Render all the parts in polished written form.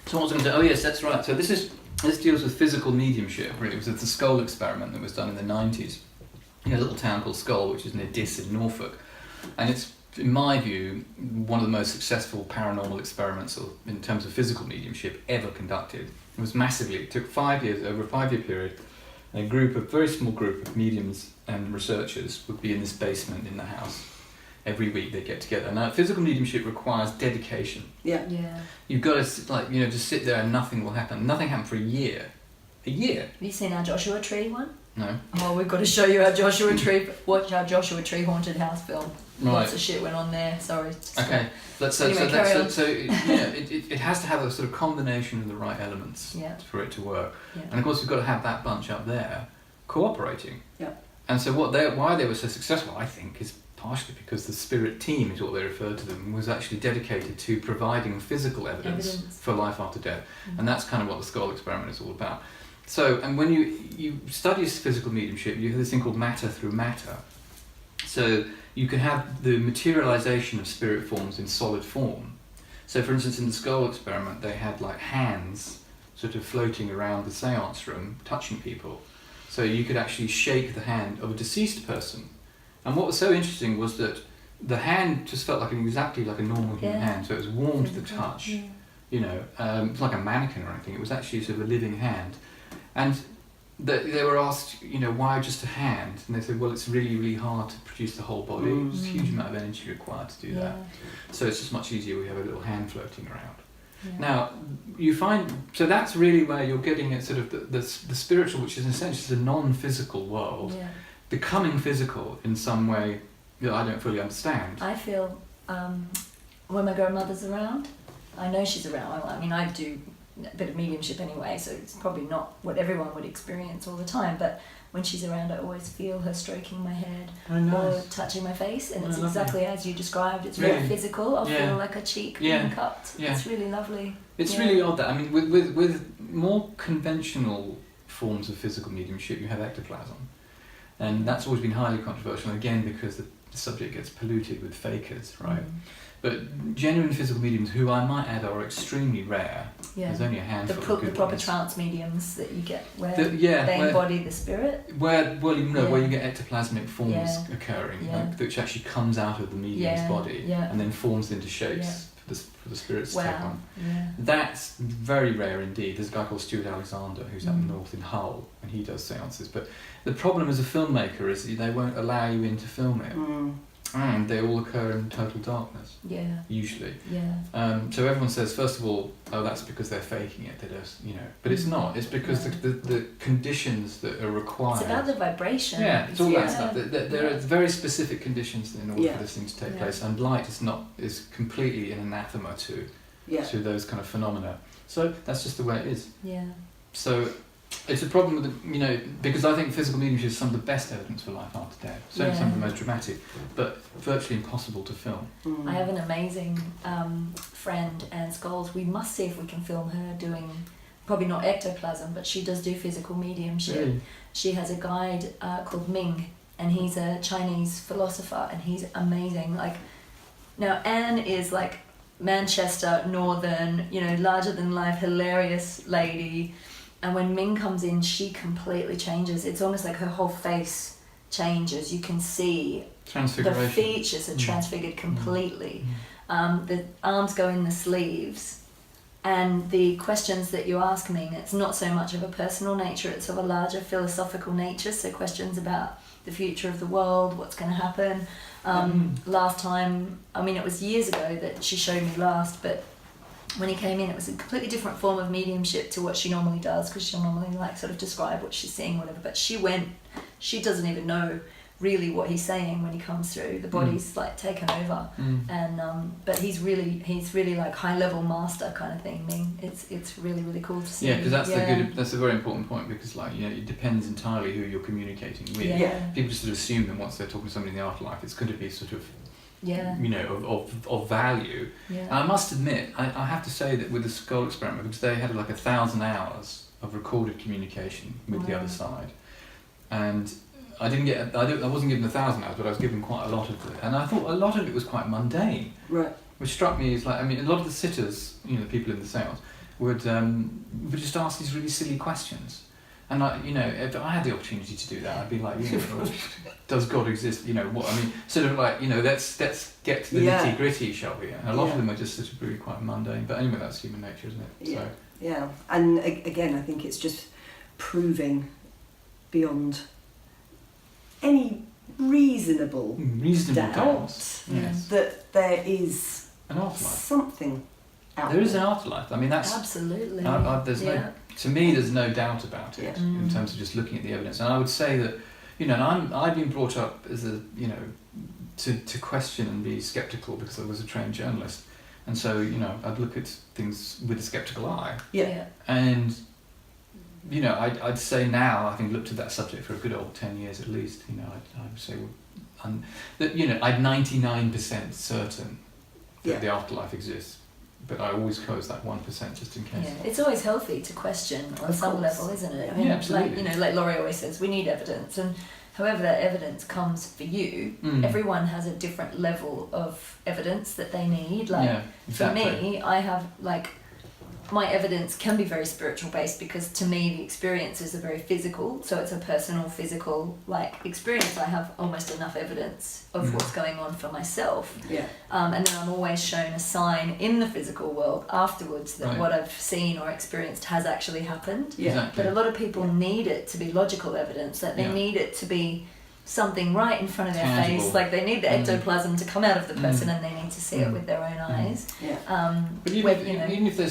So what was I going to say? Oh yes, that's right. So this deals with physical mediumship. Really, it was the Skull experiment that was done in the 90s in a little town called Skull, which is near Diss in Norfolk, and it's, in my view, one of the most successful paranormal experiments in terms of physical mediumship ever conducted. It was massively. It took 5 years, over a 5-year period. A very small group of mediums and researchers would be in this basement in the house. Every week they get together. Now, physical mediumship requires dedication. Yeah. You've got to, just sit there and nothing will happen. Nothing happened for a year. A year. Have you seen our Joshua Tree one? No. Oh, we've got to show you our Joshua Tree. Watch our Joshua Tree haunted house film. Right. Lots of shit went on there. Sorry. Okay. So it has to have a sort of combination of the right elements for it to work. Yeah. And of course, you've got to have that bunch up there cooperating. Yeah. And so why they were so successful, I think, is partially because the spirit team, is what they referred to them, was actually dedicated to providing physical evidence for life after death. And that's kind of what the Skull experiment is all about. So, and when you study physical mediumship, you have this thing called matter through matter. So you can have the materialization of spirit forms in solid form. So for instance, in the Skull experiment, they had like hands sort of floating around the seance room, touching people. So you could actually shake the hand of a deceased person. And what was so interesting was that the hand just felt exactly like a normal human hand. So it was warm to the touch. Yeah. It was like a mannequin or anything. It was actually sort of a living hand. And they were asked, why just a hand? And they said, well, it's really, really hard to produce the whole body. There's a huge amount of energy required to do that. So it's just much easier we have a little hand floating around. Yeah. Now, you find, so that's really where you're getting at sort of the spiritual, which is essentially the non-physical world, becoming physical in some way that I don't fully understand. I feel when my grandmother's around, I know she's around. I mean, I do a bit of mediumship anyway, so it's probably not what everyone would experience all the time, but when she's around I always feel her stroking my head or touching my face, and it's exactly as you described. It's very physical. I'll feel like a cheek being cupped. It's really lovely. It's really odd that, I mean, with more conventional forms of physical mediumship, you have ectoplasm, and that's always been highly controversial, again because the subject gets polluted with fakers, right? But genuine physical mediums, who I might add are extremely rare. There's only a handful of good the proper ones. Trance mediums that you get where they embody the spirit. Where you get ectoplasmic forms occurring, which actually comes out of the medium's body and then forms into shapes for the spirits to take on. That's very rare indeed. There's a guy called Stuart Alexandra who's up north in Hull, and he does seances. But the problem as a filmmaker is they won't allow you in to film it. And they all occur in total darkness. Usually. So everyone says, first of all, oh, that's because they're faking it. They just, but it's not. It's because the conditions that are required. It's about the vibration. It's all that stuff. There are very specific conditions in order for this thing to take place, and light is completely an anathema to those kind of phenomena. So that's just the way it is. So it's a problem with because I think physical mediumship is some of the best evidence for life after death. Certainly some of the most dramatic, but virtually impossible to film. I have an amazing friend, Anne Scholes. We must see if we can film her doing, probably not ectoplasm, but she does do physical mediumship. Really? She has a guide called Ming, and he's a Chinese philosopher, and he's amazing. Now Anne is Manchester, northern, larger than life, hilarious lady. And when Ming comes in, she completely changes. It's almost like her whole face changes. You can see the features are transfigured completely. The arms go in the sleeves. And the questions that you ask Ming, it's not so much of a personal nature, it's of a larger philosophical nature. So questions about the future of the world, what's going to happen. Last time, it was years ago that she showed me last, but when he came in, it was a completely different form of mediumship to what she normally does, because she'll normally sort of describe what she's seeing, whatever. But she doesn't even know really what he's saying when he comes through. The body's taken over, and but he's really high level master kind of thing. It's really, really cool to see. Yeah, because that's a very important point, because it depends entirely who you're communicating with. People just sort of assume that once they're talking to somebody in the afterlife, it's going to be sort of of value. And I must admit, I have to say that with the Skull experiment, because they had 1,000 hours of recorded communication with the other side, and I wasn't given 1,000 hours, but I was given quite a lot of it, and I thought a lot of it was quite mundane. Which struck me as a lot of the sitters, the people in the seance, would just ask these really silly questions. And if I had the opportunity to do that, I'd be like, does God exist? What I mean, sort of like, let's get to the nitty gritty, shall we? And a lot of them are just sort of really quite mundane. But anyway, that's human nature, isn't it? Yeah. So. Yeah. And again, I think it's just proving beyond any reasonable doubt yes. that there is an afterlife. Something out there is an afterlife. I mean, that's absolutely. There's no doubt about it in terms of just looking at the evidence. And I would say that, I've been brought up as to question and be sceptical because I was a trained journalist, and so I'd look at things with a sceptical eye. Yeah. And I'd say now, having looked at that subject for a good old 10 years at least, I would say that I'm 99% certain that the afterlife exists. But I always close that 1% just in case. Yeah, it's always healthy to question on some level, isn't it? I mean, absolutely. like Laurie always says, we need evidence, and however that evidence comes for you, everyone has a different level of evidence that they need. Like for me, I have my evidence can be very spiritual based because to me the experiences are very physical, so it's a personal physical experience. I have almost enough evidence of what's going on for myself, and then I'm always shown a sign in the physical world afterwards that what I've seen or experienced has actually happened. But a lot of people need it to be logical evidence, that they need it to be something right in front of their tangible. Face, like they need the ectoplasm to come out of the person and they need to see it with their own eyes. But even if they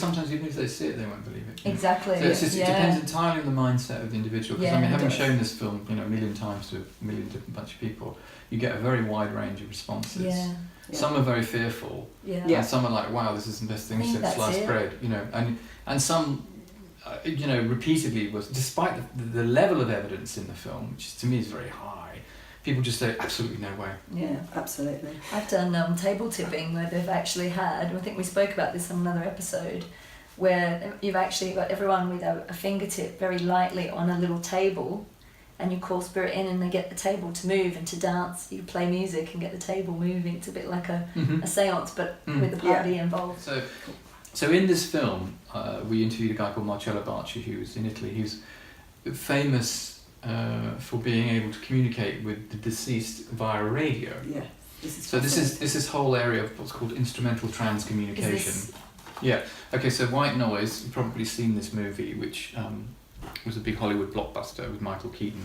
see it, they won't believe it. Exactly. So it depends entirely on the mindset of the individual. Because having shown this film, a million times to a million different bunch of people, you get a very wide range of responses. Yeah. Some are very fearful, and some are like, "Wow, this is the best thing since sliced bread." And some, repeatedly despite the level of evidence in the film, which to me is very high. People just say, absolutely no way. Yeah, absolutely. I've done table tipping where they've actually had, I think we spoke about this on another episode, where you've actually got everyone with a fingertip very lightly on a little table, and you call spirit in and they get the table to move and to dance. You play music and get the table moving. It's a bit like a seance, but with the party involved. So in this film, we interviewed a guy called Marcello Bacci, who was in Italy. He was famous for being able to communicate with the deceased via radio. Yeah. This is whole area of what's called instrumental transcommunication. Yeah. Okay. So White Noise. You've probably seen this movie, which was a big Hollywood blockbuster with Michael Keaton.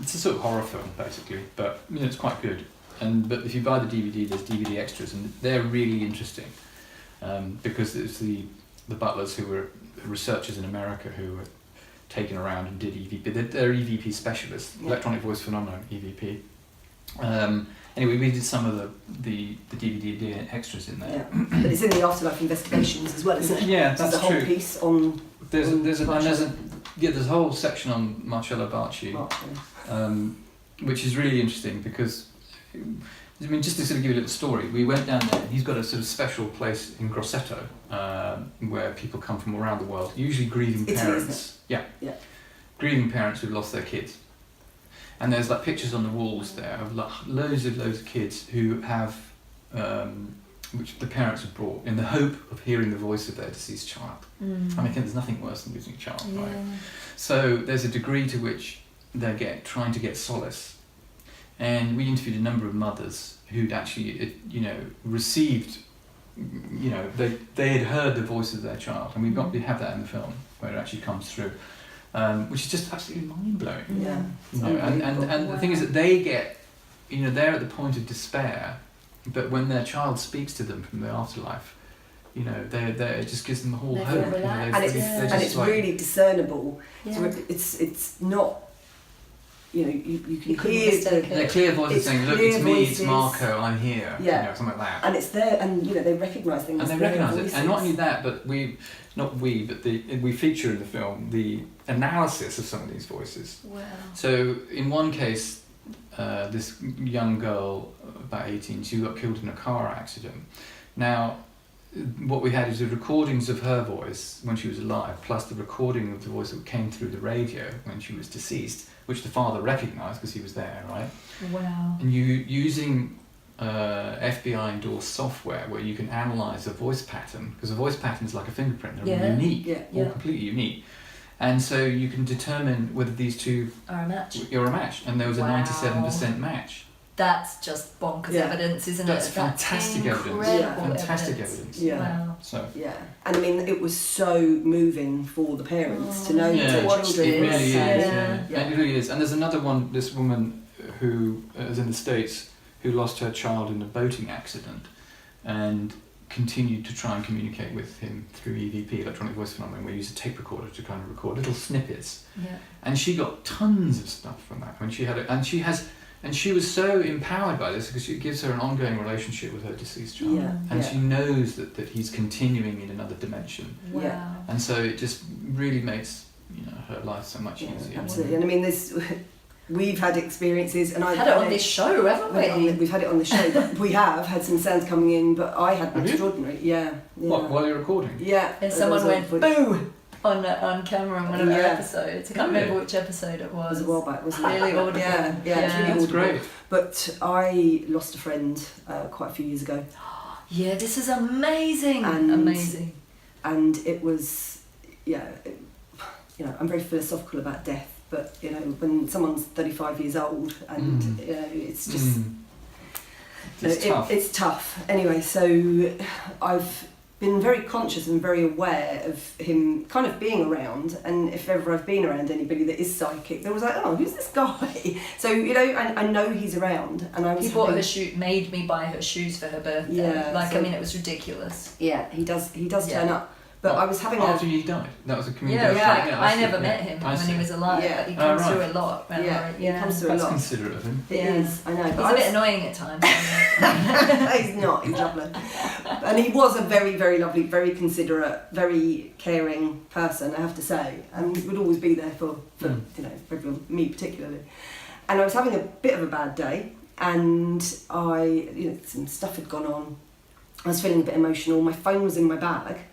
It's a sort of horror film basically, but it's quite good. But if you buy the DVD, there's DVD extras, and they're really interesting because it's the butlers who were researchers in America who were taken around and did EVP. They're EVP specialists, electronic voice phenomenon, EVP. Anyway, we did some of the DVD extras in there. Yeah. But it's in the Afterlife Investigations as well, isn't it? Yeah, that's true. There's a whole piece on. There's a whole section on Marcello Bacci, which is really interesting because, just to sort of give you a little story, we went down there. He's got a sort of special place in Grosseto where people come from around the world, usually grieving parents. Yeah. Grieving parents who've lost their kids. And there's pictures on the walls there of loads of kids who have, which the parents have brought in the hope of hearing the voice of their deceased child. I mean, I think there's nothing worse than losing a child, right? So there's a degree to which they're trying to get solace. And we interviewed a number of mothers who'd actually, received, they had heard the voice of their child, and we have that in the film where it actually comes through. Which is just absolutely mind-blowing. Yeah. And the thing is that they get, they're at the point of despair, but when their child speaks to them from the afterlife, it just gives them a whole hope. And it's really discernible. Yeah. So it's not, you can hear their clear voices saying, "Look, it's me, it's Marco, I'm here." Something like that. And it's there, and they recognise things. And they recognise it, and not only that, but we feature in the film the analysis of some of these voices. Wow. So in one case, this young girl, about 18, she got killed in a car accident. Now, what we had is the recordings of her voice when she was alive, plus the recording of the voice that came through the radio when she was deceased, which the father recognised because he was there, right? Wow. And using FBI endorsed software where you can analyse a voice pattern, because a voice pattern is like a fingerprint, they're all unique, all completely unique. And so you can determine whether these two are a match. You're a match, and there was a 97% match. That's just bonkers evidence, isn't That's it? fantastic evidence. Fantastic evidence. Yeah. Wow. So. Yeah, and I mean, it was so moving for the parents to know that their children. It really is. Yeah. It really is. And there's another one. This woman who is in the States who lost her child in a boating accident, and continued to try and communicate with him through EVP, electronic voice phenomenon. We use a tape recorder to kind of record little snippets. Yeah. And she got tons of stuff from that. When she had it, and she was so empowered by this because it gives her an ongoing relationship with her deceased child. Yeah. And she knows that he's continuing in another dimension. Wow. Yeah. And so it just really makes her life so much easier. Absolutely. And I mean, we've had experiences, and I've had it on this show, haven't we? We've had it on the show, but we have had some sounds coming in, but I had an extraordinary. Yeah. What, while you're recording? Yeah. And someone went, boo! On camera in one of our episodes. I can't remember which episode it was. It was a while back, wasn't it? Really audible. Yeah, it's really That's audible. great. But I lost a friend quite a few years ago. Yeah, this is amazing. Amazing. And it was, I'm very philosophical about death, but when someone's 35 years old and it's just tough. It's tough. Anyway, so I've been very conscious and very aware of him kind of being around, and if ever I've been around anybody that is psychic, they was like, oh, who's this guy? So I know he's around, and I was. He bought her shoes, made me buy her shoes for her birthday. Yeah, it was ridiculous. Yeah, he does turn up. But I was having after he died. That was a community. I never met him when he was alive, but he comes through a lot. He comes through a lot. That's considerate of him. It is, I know. He's a bit annoying at times. He's not, he's lovely. And he was a very, very lovely, very considerate, very caring person, I have to say. And would always be there for everyone, me particularly. And I was having a bit of a bad day, and some stuff had gone on. I was feeling a bit emotional. My phone was in my bag.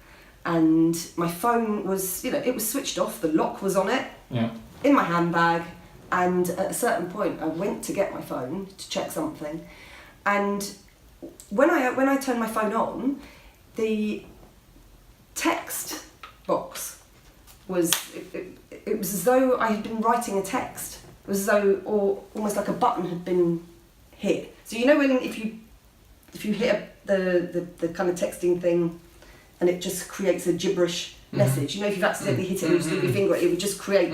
And my phone was, it was switched off, the lock was on it, in my handbag, and at a certain point I went to get my phone to check something, and when I turned my phone on, the text box was, it was as though I had been writing a text. It was as though, or almost like a button had been hit. So when if you hit the kind of texting thing, and it just creates a gibberish message. If you've accidentally hit it and you stick your finger, it would just create.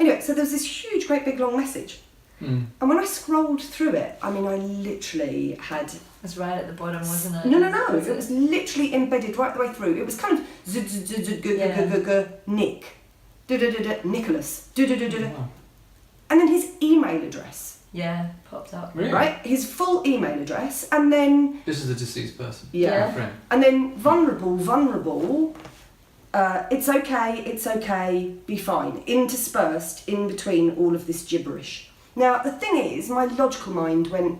Anyway, so there was this huge, great big long message. And when I scrolled through it, I literally had... It was right at the bottom, wasn't it? No. It was literally embedded right the way through. It was kind of Nick, Nicholas, and then his email address. Yeah, popped up. Really? Right? His full email address, and then... This is a deceased person. Yeah. Friend. And then vulnerable, it's okay, be fine. Interspersed in between all of this gibberish. Now, the thing is, my logical mind went,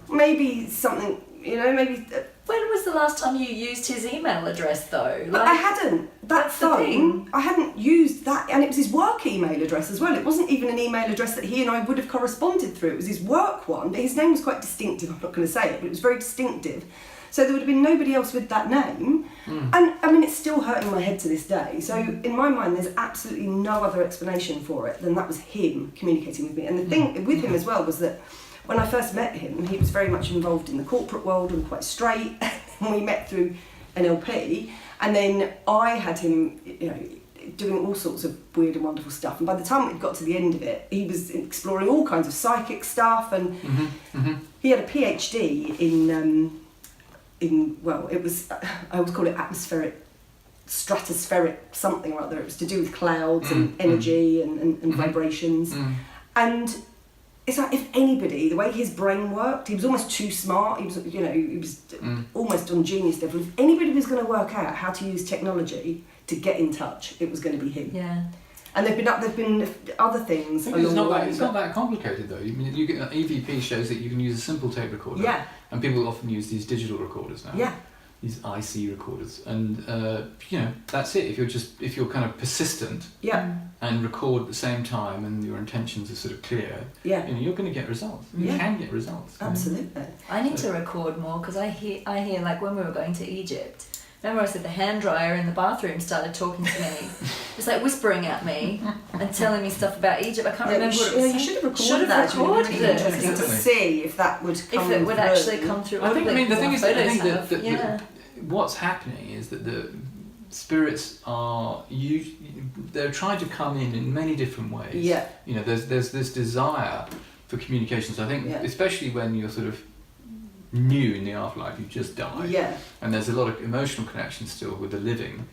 maybe something, maybe... When was the last time you used his email address, though? But I hadn't. That phone, I hadn't used that, and it was his work email address as well. It wasn't even an email address that he and I would have corresponded through. It was his work one, but his name was quite distinctive. I'm not going to say it, but it was very distinctive. So there would have been nobody else with that name. And it's still hurting my head to this day. So in my mind, there's absolutely no other explanation for it than that was him communicating with me. And the thing with him as well was that when I first met him, he was very much involved in the corporate world and quite straight. And we met through an LP, and then I had him, doing all sorts of weird and wonderful stuff. And by the time we got to the end of it, he was exploring all kinds of psychic stuff, and he had a PhD it was, I always call it stratospheric something or other. It was to do with clouds and energy and vibrations. And it's like, if anybody, the way his brain worked, he was almost too smart. He was, almost on genius level. If anybody was going to work out how to use technology to get in touch, it was going to be him. Yeah. And there've been other things. It's not that complicated though. You get EVP shows that you can use a simple tape recorder. Yeah. And people often use these digital recorders now. Yeah. these IC recorders, and you know, that's it. If you're kind of persistent, and record at the same time, and your intentions are sort of clear, you know, you're going to get results. You can get results. Absolutely. I need to record more because I hear like when we were going to Egypt. Remember I said the hand dryer in the bathroom started talking to me. It's like whispering at me and telling me stuff about Egypt. I can't remember what it was. You should have recorded that. It would be really interesting to see if that would come if it would actually come through. I think the thing is, that what's happening is that the spirits are they're trying to come in many different ways. Yeah. You know, there's this desire for communications. I think especially when you're sort of new in the afterlife, you just died. Yeah. And there's a lot of emotional connection still with the living.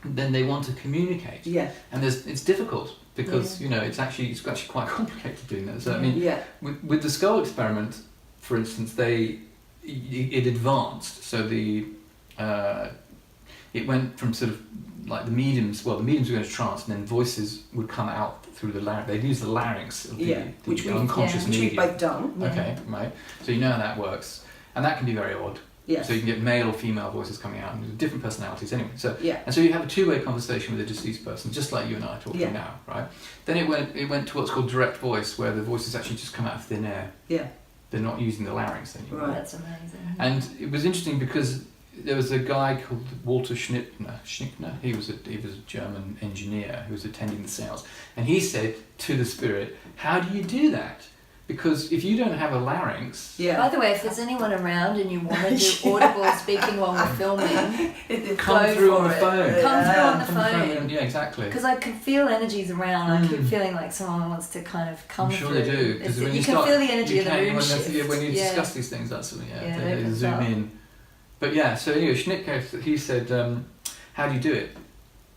Then they want to communicate. Yeah. And it's difficult because you know it's actually quite complicated doing that. So I mean, with the skull experiment, for instance, it advanced. So it went from sort of like the mediums were going to trance, and then voices would come out through the larynx. They'd use the larynx of the unconscious medium. Which we've both done. Okay, right. So you know how that works. And that can be very odd. Yes. So you can get male or female voices coming out, and different personalities anyway. So and so you have a two-way conversation with a deceased person, just like you and I are talking now, right? Then it went to what's called direct voice, where the voices actually just come out of thin air. Yeah. They're not using the larynx anymore. Right. That's amazing. And it was interesting because there was a guy called Walter Schnickner. He was a German engineer who was attending the seance, and he said to the spirit, "How do you do that? Because if you don't have a larynx..." By the way, if there's anyone around and you want to do audible speaking while we're filming, come through on the phone. Come through on the phone. Yeah, exactly. Because I can feel energies around. I keep feeling like someone wants to kind of come through. I'm sure they do. Because when you can feel the energy of the room shift. When you discuss these things, that's something. They zoom in. But so anyway, Schnittke, he said, "How do you do it?"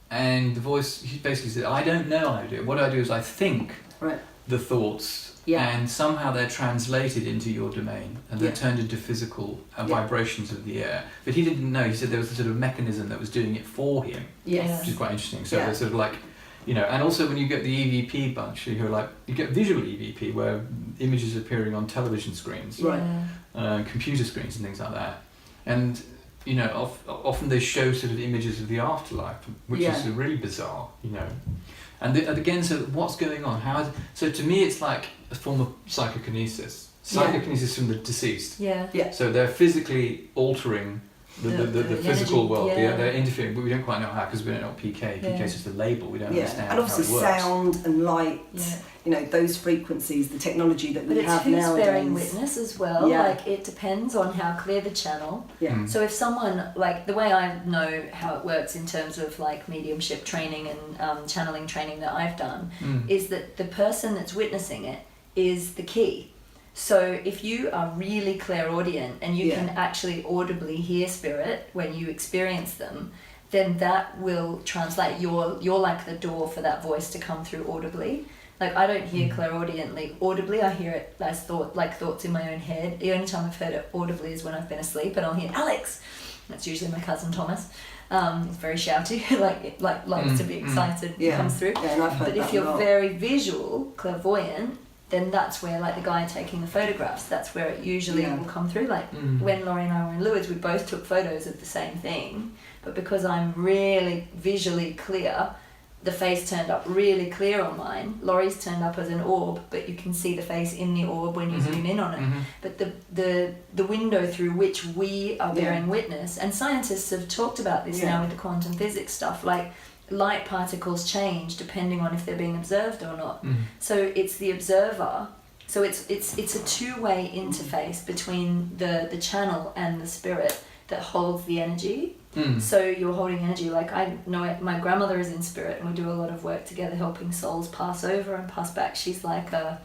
And the voice, he basically said, "I don't know how to do it. What I do is I think the thoughts." And somehow they're translated into your domain, and they're turned into physical vibrations of the air. But he didn't know. He said there was a sort of mechanism that was doing it for him, which is quite interesting. So they're sort of like, you know, and also when you get the EVP bunch, you get visual EVP, where images are appearing on television screens, computer screens and things like that. And you know, often they show sort of images of the afterlife, which is really bizarre, you know. And again, so what's going on? So to me, it's like a form of psychokinesis. Psychokinesis from the deceased. So they're physically altering the physical energy, world. They're interfering, but we don't quite know how, because we don't know what PK. PK is just a label. We don't understand and obviously how it works. Sound and light. You know, those frequencies, the technology that we have nowadays. But it's who's bearing witness as well. Like, it depends on how clear the channel. So if someone, like, the way I know how it works in terms of, like, mediumship training and channeling training that I've done, is that the person that's witnessing it is the key. So if you are really clairaudient and you can actually audibly hear spirit when you experience them, then that will translate. You're like the door for that voice to come through audibly. Like, I don't hear clairaudiently audibly, I hear it as thoughts in my own head. The only time I've heard it audibly is when I've been asleep, and I'll hear Alex. That's usually my cousin Thomas. He's very shouty, likes to be excited, comes through. And I've heard but if you're very visual, clairvoyant, then that's where, like the guy taking the photographs, that's where it usually will come through. Like when Lorraine and I were in Lewis, we both took photos of the same thing, but because I'm really visually clear, the face turned up really clear on mine. Laurie's turned up as an orb, but you can see the face in the orb when you zoom in on it. But the window through which we are bearing witness, and scientists have talked about this now with the quantum physics stuff, like light particles change depending on if they're being observed or not. So it's the observer. So it's a two-way interface between the channel and the spirit that holds the energy. So you're holding energy. Like, I know my grandmother is in spirit, and we do a lot of work together helping souls pass over and pass back. She's like so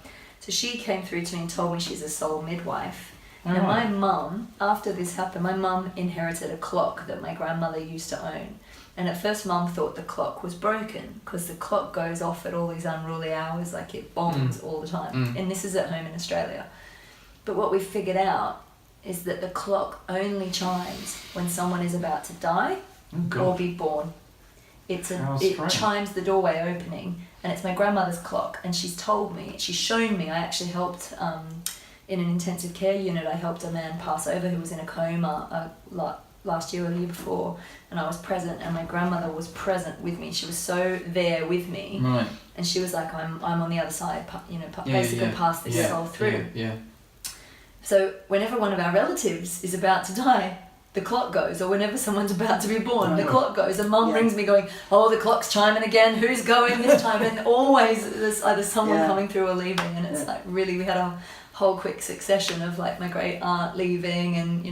she came through to me and told me she's a soul midwife. Now my mum, after this happened, my mum inherited a clock that my grandmother used to own. And at first Mum thought the clock was broken, because the clock goes off at all these unruly hours, like it bongs all the time. And this is at home in Australia. But what we figured out is that the clock only chimes when someone is about to die or be born. It chimes the doorway opening, and it's my grandmother's clock, and she's shown me, I actually helped in an intensive care unit, I helped a man pass over who was in a coma last year or the year before, and I was present, and my grandmother was present with me. She was so there with me, Right. and she was like, I'm on the other side, Yeah, basically yeah. pass this soul through. Yeah. So whenever one of our relatives is about to die, the clock goes, or whenever someone's about to be born, the clock goes, and Mum rings me going, oh, the clock's chiming again, who's going this time? And always there's either someone coming through or leaving, and it's like really, we had a whole quick succession of like my great aunt leaving, and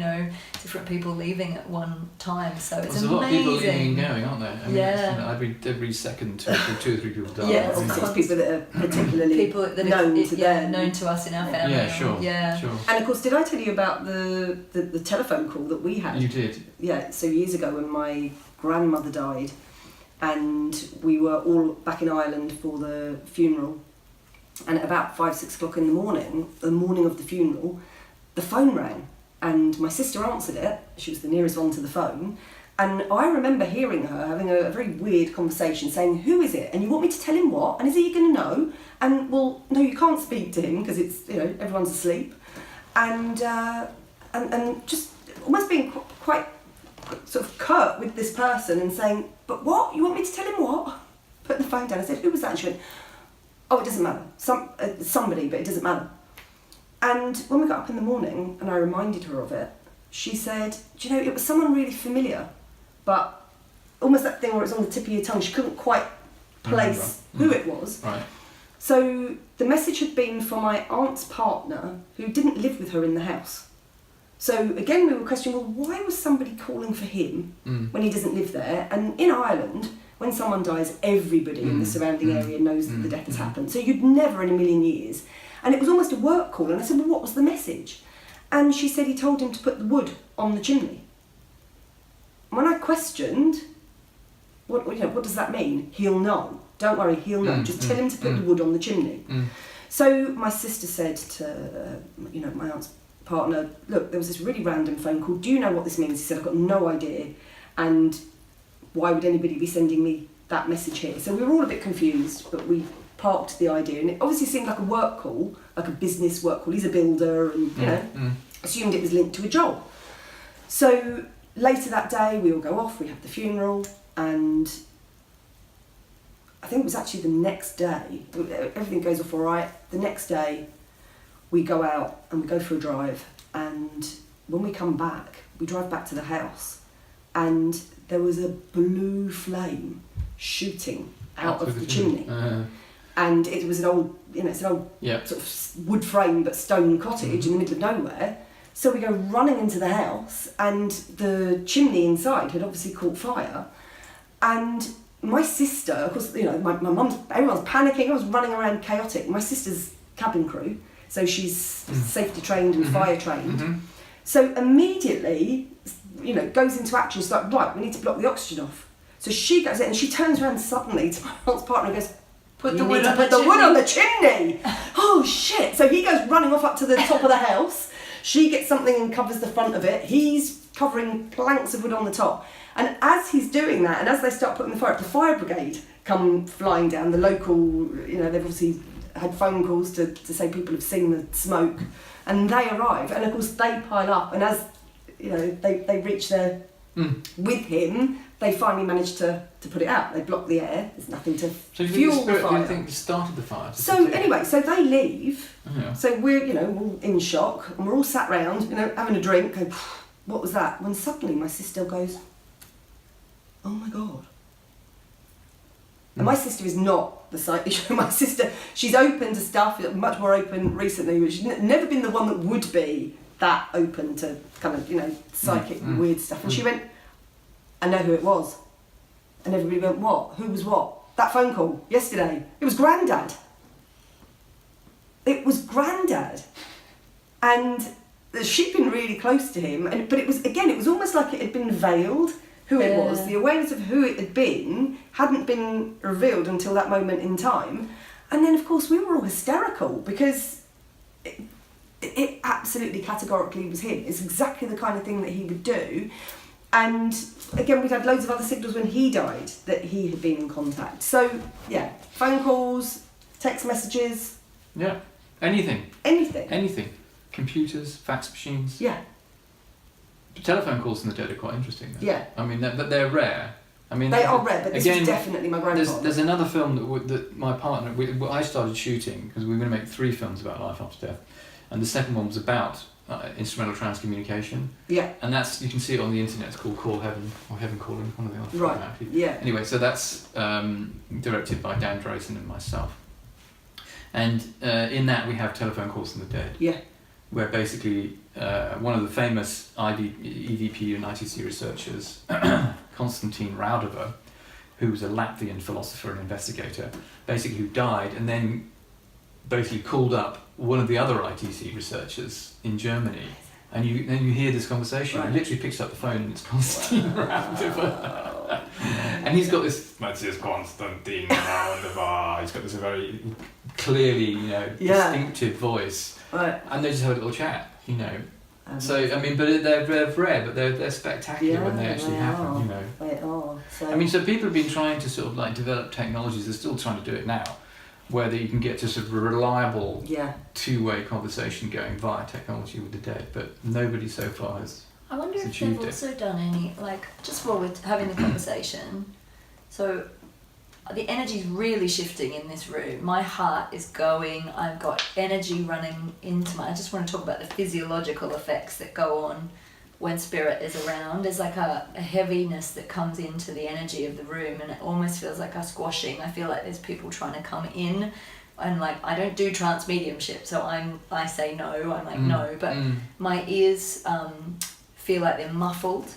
different people leaving at one time. So it's There's amazing. a lot of people leaving and going, aren't there? I mean, Yeah. every second two or three people die. Yeah, Of course, people that are particularly people that known are to them. known to us in our family. Yeah, sure. Yeah. Sure. And of course, did I tell you about the telephone call that we had? You did. Yeah, so years ago when my grandmother died, and we were all back in Ireland for the funeral, and at about 5-6 o'clock in the morning of the funeral, the phone rang, and my sister answered it. She was the nearest one to the phone, and I remember hearing her having a very weird conversation, saying, "Who is it? And you want me to tell him what? And is he going to know? And well, no, you can't speak to him because it's everyone's asleep," and just almost being quite sort of curt with this person and saying, "But what? You want me to tell him what?" Put the phone down. I said, "Who was that?" And she went, "Oh, it doesn't matter. Somebody, but it doesn't matter." And when we got up in the morning and I reminded her of it, she said, "Do you know, it was someone really familiar, but almost that thing where it's on the tip of your tongue. She couldn't quite place who it was." Right. So the message had been for my aunt's partner who didn't live with her in the house. So again, we were questioning, well, why was somebody calling for him when he doesn't live there? And in Ireland, when someone dies, everybody in the surrounding area knows that the death has happened. So you'd never in a million years. And it was almost a work call. And I said, well, what was the message? And she said he told him to put the wood on the chimney. And when I questioned, what does that mean? He'll know. Don't worry, he'll know. Just tell him to put the wood on the chimney. So my sister said to, my aunt's partner, look, there was this really random phone call. Do you know what this means? He said, I've got no idea. And why would anybody be sending me that message here? So we were all a bit confused, but we parked the idea. And it obviously seemed like a work call, like a business work call. He's a builder and, assumed it was linked to a job. So later that day, we all go off, we have the funeral, and I think it was actually the next day, everything goes off all right. The next day, we go out and we go for a drive, and when we come back, we drive back to the house, and there was a blue flame shooting out of the chimney. And it was an old, sort of wood frame but stone cottage in the middle of nowhere. So we go running into the house, and the chimney inside had obviously caught fire. And my sister, of course, my mum's, everyone's panicking, everyone's running around chaotic. My sister's cabin crew, so she's safety trained and fire trained. So immediately, goes into action. She's like, right, we need to block the oxygen off. So she goes in and she turns around suddenly to my aunt's partner and goes, put the wood on the chimney. Oh shit! So he goes running off up to the top of the house. She gets something and covers the front of it. He's covering planks of wood on the top. And as he's doing that, and as they start putting the fire up, the fire brigade come flying down. The local, they've obviously had phone calls to say people have seen the smoke, and they arrive. And of course they pile up, and as they reach there with him, they finally manage to put it out. They block the air. There's nothing to fuel the fire. Do you think it started the fire? So anyway, so they leave. Yeah. So we're all in shock, and we're all sat round, having a drink. Going, what was that? When suddenly my sister goes, "Oh my God." And my sister is not the psychic. My sister, she's open to stuff, much more open recently, but she's never been the one that would be that open to kind of, psychic weird stuff. And she went, "I know who it was." And everybody went, "What? Who was what?" "That phone call yesterday. It was Grandad." It was Grandad. And she'd been really close to him, but it was almost like it had been veiled, who it was. The awareness of who it had been hadn't been revealed until that moment in time. And then, of course, we were all hysterical because it absolutely categorically was him. It's exactly the kind of thing that he would do. And again, we'd had loads of other signals when he died that he had been in contact. So, yeah, phone calls, text messages. Yeah, anything. Anything. Computers, fax machines. Yeah. Telephone calls from the dead are quite interesting, though. Yeah. I mean, but they're rare. I mean, They are rare, but this again, is definitely my grandfather. There's another film that my partner, I started shooting because we were going to make 3 films about life after death, and the second one was about instrumental transcommunication. Yeah. And you can see it on the internet. It's called Call Heaven or Heaven Calling, one of the other. Right. Yeah. Anyway, so that's directed by Dan Drayson and myself, and in that we have telephone calls from the dead. Yeah. Where basically one of the famous EVP and ITC researchers, Konstantin Raudova, who was a Latvian philosopher and investigator, basically who died and then basically called up one of the other ITC researchers in Germany, and then you hear this conversation. Right. He literally picks up the phone and it's Konstantin Raudova, and he's got this. This is Konstantin Raudova. He's got this very clearly, distinctive voice. Right. And they just have a little chat, So I mean, but they're rare, but they're spectacular when they actually happen, They are. So. I mean, so people have been trying to sort of like develop technologies. They're still trying to do it now, where you can get to sort of a reliable two-way conversation going via technology with the dead. But nobody so far has. I wonder if they've also done any, just while we're having the conversation. So the energy's really shifting in this room. My heart is going. I've got energy running into I just want to talk about the physiological effects that go on when spirit is around. There's like a heaviness that comes into the energy of the room, and it almost feels like a squashing. I feel like there's people trying to come in, and I don't do trance mediumship, so I say no. I'm like no, but my ears feel like they're muffled.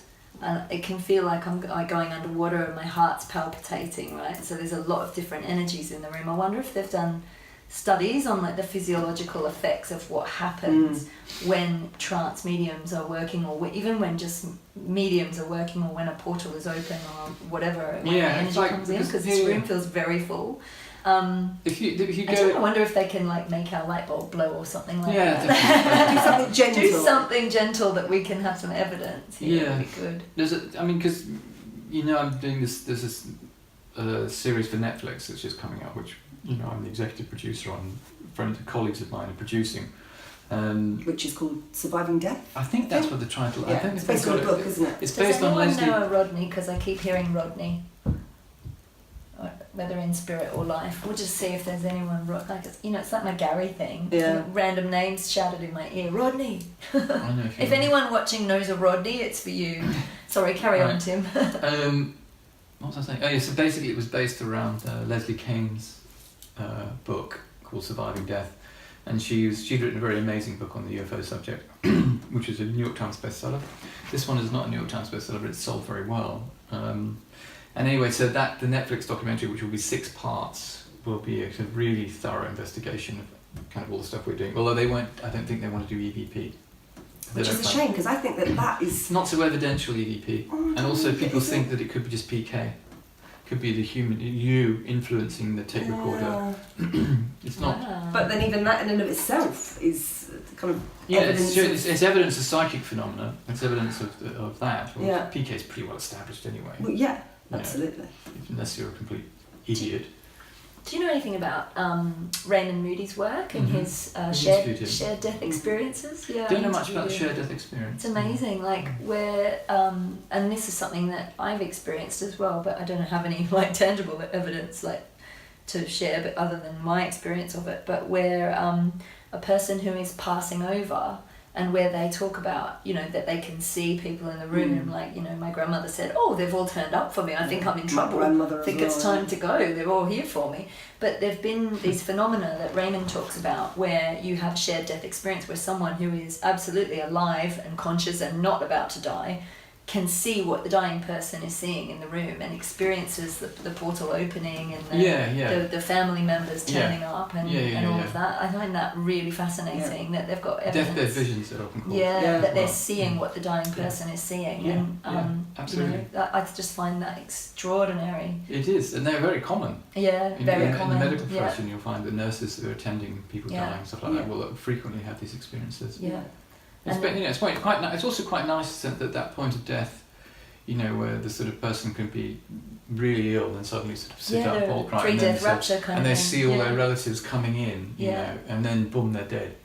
And it can feel like I'm going underwater and my heart's palpitating, right? So there's a lot of different energies in the room. I wonder if they've done studies on the physiological effects of what happens when trance mediums are working, or even when just mediums are working, or when a portal is open or whatever, when the energy comes in, because this room feels very full. If you go, I wonder if they can make our light bulb blow or something like that. Do something gentle. Do something gentle that we can have some evidence. That'd be good. Because I'm doing this. There's this series for Netflix that's just coming out, which I'm the executive producer on. Colleagues of mine are producing. Which is called Surviving Death. I think that's what they're trying to. Yeah, I think it's based on a book, isn't it? It's based on Leslie. Does anyone know a Rodney? Because I keep hearing Rodney. Whether in spirit or life, we'll just see if there's anyone. It's like my Gary thing. Yeah. Random names shouted in my ear. Rodney. I know if anyone watching knows a Rodney, it's for you. Sorry, carry on, Tim. What was I saying? Oh yeah. So basically, it was based around Leslie Kane's book called Surviving Death, and she'd written a very amazing book on the UFO subject, which is a New York Times bestseller. This one is not a New York Times bestseller, but it's sold very well. And anyway, so the Netflix documentary, which will be 6 parts, will be a really thorough investigation of kind of all the stuff we're doing. Although I don't think they want to do EVP. Which is a shame, because I think that is... Not so evidential EVP. And also people think that it could be just PK. Could be the human, you influencing the tape recorder. It's not. Wow. But then even that in and of itself is kind of evidence. evidence. It's evidence of psychic phenomena. It's evidence of that. Well, PK is pretty well established anyway. Well, yeah. Absolutely. Unless you're a complete idiot. Do you know anything about Raymond Moody's work and his shared death experiences? Yeah, Don't know much about the shared death experience. It's amazing, where, and this is something that I've experienced as well, but I don't have any tangible evidence to share, but other than my experience of it. But where a person who is passing over, and where they talk about, that they can see people in the room, my grandmother said, oh, they've all turned up for me, I think I'm in trouble, I think it's time to go, they're all here for me. But there've been these phenomena that Raymond talks about where you have shared death experience, where someone who is absolutely alive and conscious and not about to die can see what the dying person is seeing in the room and experiences the portal opening and the family members turning up and all of that. I find that really fascinating that they've got evidence. Deathbed visions, they're often called. That they're seeing what the dying person is seeing. Absolutely. I just find that extraordinary. It is, and they're very common. Very common. In the medical profession, you'll find that nurses that are attending people dying, stuff like that, will frequently have these experiences. It's also quite nice at that point of death, where the sort of person can be really ill and suddenly sort of sit up all crying, pre-death rapture kind and of they thing. see all their relatives coming in, and then boom, they're dead.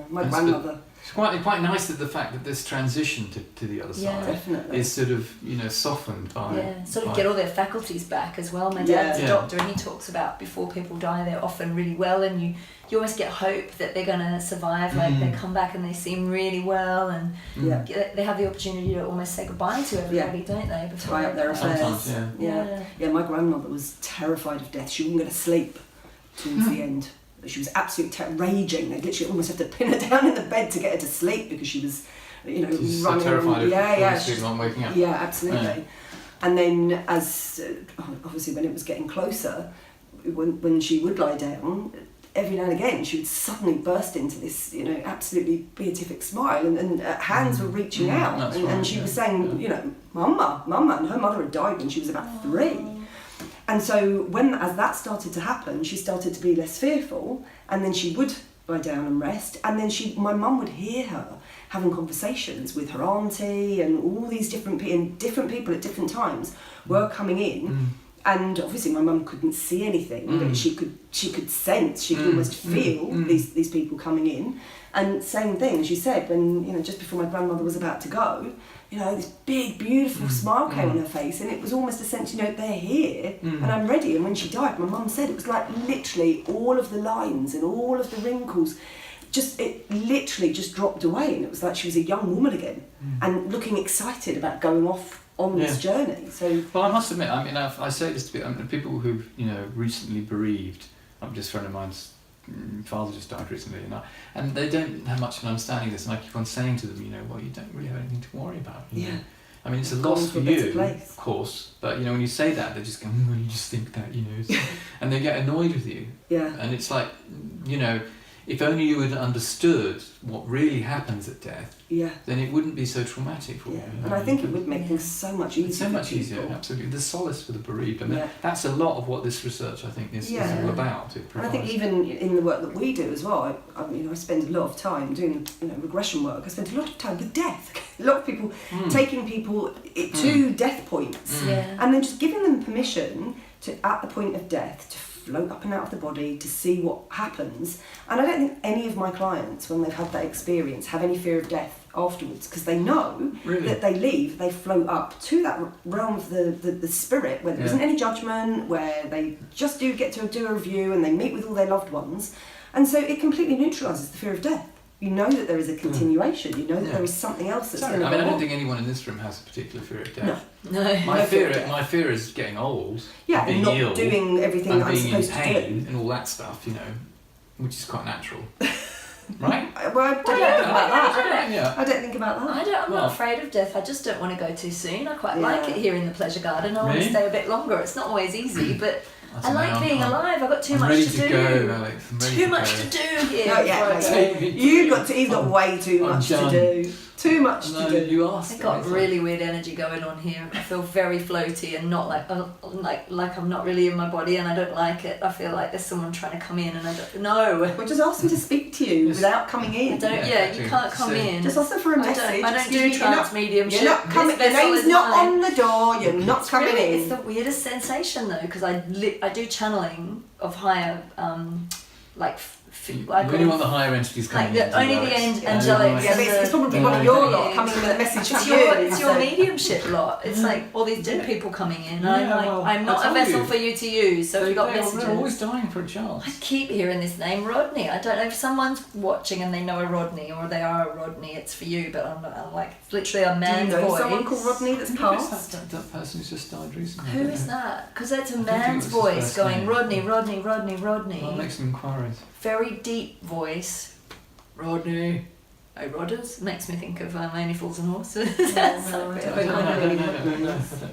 My grandmother It's quite nice that the fact that this transition to the other Yeah. side Definitely. is sort of, you know, softened by... Yeah, sort of by- get all their faculties back as well. My Yeah. dad's a Yeah. doctor, and he talks about before people die, they're often really well, and you almost get hope that they're going to survive. Like they come back and they seem really well, and Yeah. they have the opportunity to almost say goodbye to everybody, don't they? Before Tie up their affairs. Sometimes, yeah. Yeah, my grandmother was terrified of death. She wouldn't go to sleep towards the end. She was absolutely raging. They'd literally almost have to pin her down in the bed to get her to sleep because she was, you know, She's running. so terrified of she's- not waking up. yeah, absolutely. Yeah. And then, as obviously when it was getting closer, when she would lie down, every now and again she would suddenly burst into this, you know, absolutely beatific smile, and hands were reaching out, That's and right, she was yeah. saying, you know, Mama, and her mother had died when she was about 3. And so as that started to happen, she started to be less fearful, and then she would lie down and rest, and then my mum would hear her having conversations with her auntie, and all these different people at different times were coming in. And obviously my mum couldn't see anything, but she could sense, she could almost feel these people coming in. And same thing, she said, when, you know, just before my grandmother was about to go, you know, this big, beautiful smile came on her face, and it was almost a sense, you know, they're here, and I'm ready. And when she died, my mum said it was like literally all of the lines and all of the wrinkles, it literally just dropped away, and it was like she was a young woman again, and looking excited about going off on this journey. So, well, I must admit, I mean, I say this to people who've, you know, recently bereaved. I'm just a friend of mine's father just died recently, and they don't have much of an understanding of this, and I keep on saying to them, you know, well, you don't really have anything to worry about. You know? I mean, it's a loss for you, of course, but, you know, when you say that, they just go, well, you just think that, you know, and they get annoyed with you. Yeah. And it's like, you know, if only you had understood what really happens at death, then it wouldn't be so traumatic for you. You And know? I think it would make things so much easier. It's so much for people. easier, absolutely. The solace for the bereaved. I mean, that's a lot of what this research, I think, is all about. It and I think even in the work that we do as well, I spend a lot of time doing, you know, regression work. I spend a lot of time with death. A lot of people taking people to death points, and then just giving them permission to, at the point of death, to float up and out of the body to see what happens. And I don't think any of my clients, when they've had that experience, have any fear of death afterwards, because they know that they leave, they float up to that realm of the spirit where there isn't any judgment, where they just do get to do a review and they meet with all their loved ones, and so it completely neutralises the fear of death. You know that there is a continuation, you know that there is something else that's going to go on. I mean, I don't think anyone in this room has a particular fear of death. No. My fear is getting old, and being not ill, doing everything and that I'm being in supposed to pain do. and all that stuff, you know, which is quite natural. Right? Well, I don't think about that. Yeah. I don't think about that. I'm not afraid of death. I just don't want to go too soon. I quite like it here in the pleasure garden. I want to stay a bit longer. It's not always easy, but I like being alive. I've got too much to do. Go, Alex. Too much to do here. He's got way too much to do. Too much to do. You asked. I've got really weird energy going on here. I feel very floaty and not like I'm not really in my body, and I don't like it. I feel like there's someone trying to come in, and I don't know. Well, just ask them to speak to you without coming in. I don't. You can't come in. Just ask them for a message. I don't do trance mediumship. You're not coming. Your name's not on the door. You're not coming in. It's the weirdest sensation though, because I do channeling of higher You only want the higher entities coming in. Only the angelics. Yeah, but it's probably one of your lot coming in with a message to you. It's your mediumship lot. It's like all these dead people coming in. I'm not a vessel for you to use, so if you've got messages. They're always dying for a chance. I keep hearing this name, Rodney. I don't know if someone's watching and they know a Rodney, or they are a Rodney, it's for you, but I'm like, it's literally a man's voice. Do you know someone called Rodney that's passed? That person who's just died recently. Who is that? Because that's a man's voice going, Rodney, Rodney, Rodney, Rodney. I'll make some inquiries. Very deep voice. Rodney. Oh, Rodders? Makes me think of Only Fools and Horses. No, I don't know.